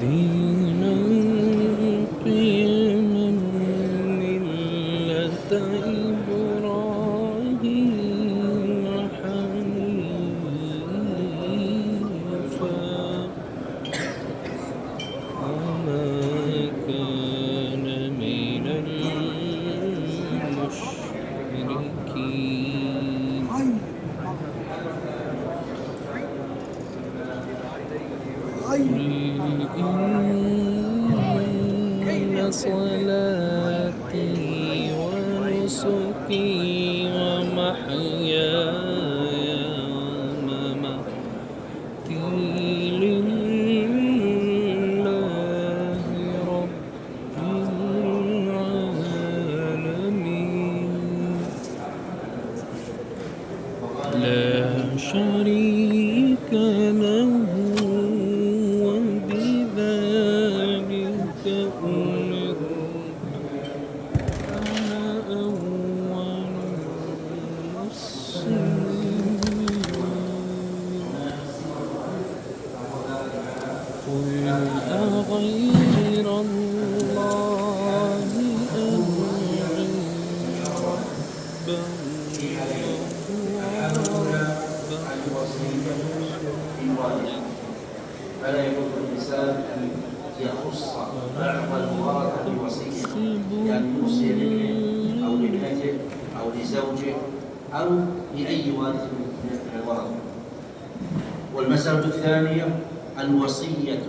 دينا قيما ملة إبراهيم حنيفا وما كان من المشركين إن صلاتي ونسكي ومحياي ومماتي لله رب العالمين لا شريك له وبذلك أمرت أنا أول المسلمين قل أغير الله أبغي ربا فلا يجوز للإنسان أن يخص بعض الورثة بوصية يعني يوصي لابنه أو لابنته أو لزوجه أو لأي وارث من الورثة. والمسألة الثانية الوصية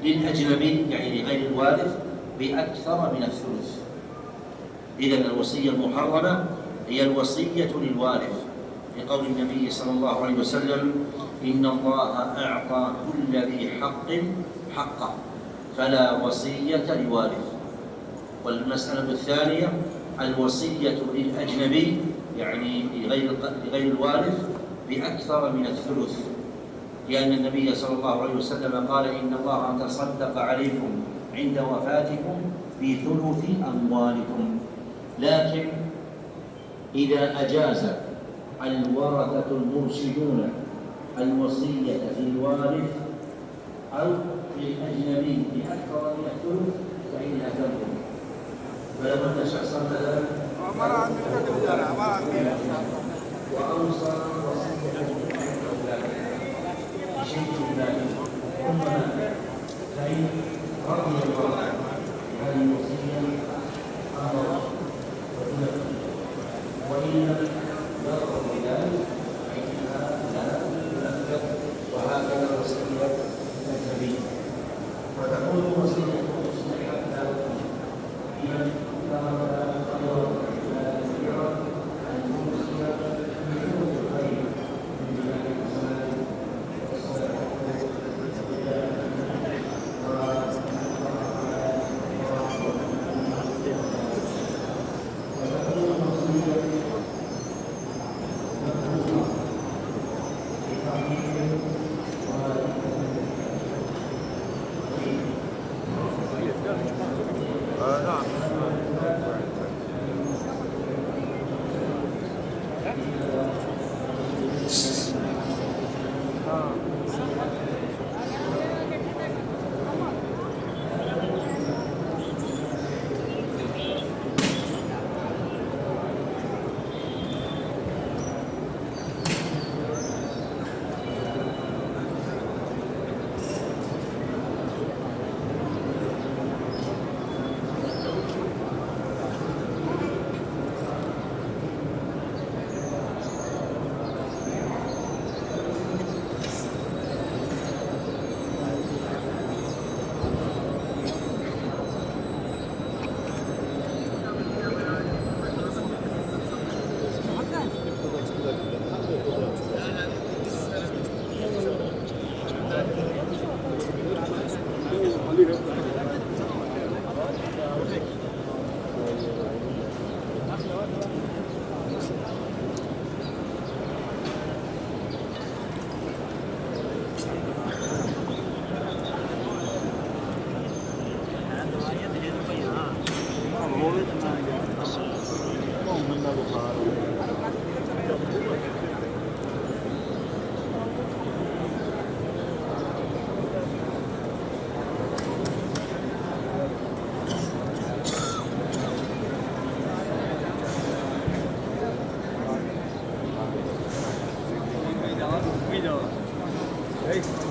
للأجنبي يعني لغير الوارث بأكثر من الثلث. إذن الوصية المحرمة هي الوصية للوارث لقول النبي صلى الله عليه وسلم: إن الله أعطى كل ذي حق حقه فلا وصية لوارث. والمسألة الثانية الوصية للأجنبي يعني لغير الوارث بأكثر من الثلث، لأن النبي صلى الله عليه وسلم قال: إن الله تصدق عليكم عند وفاتكم بثلث أموالكم. لكن إذا أجاز الورثة المرشدون الوصية للوارث أو للأجنبي بأكثر من الثلث فإنها تنقض. فلو أن شخصا مثلا وأوصى وصية بشيء ذلك ثم مات فإن رضي الله عنه هذه الوصية أمر وتنفذ، وإن لم يرضى بذلك فإنها لا تنفذ. وهكذا وصية النبي فتكون وصية حتى لمن ترك خيرا لا كثيرا أن يوصي بحدود الخير من بلاد الزمان والصدقة Hey.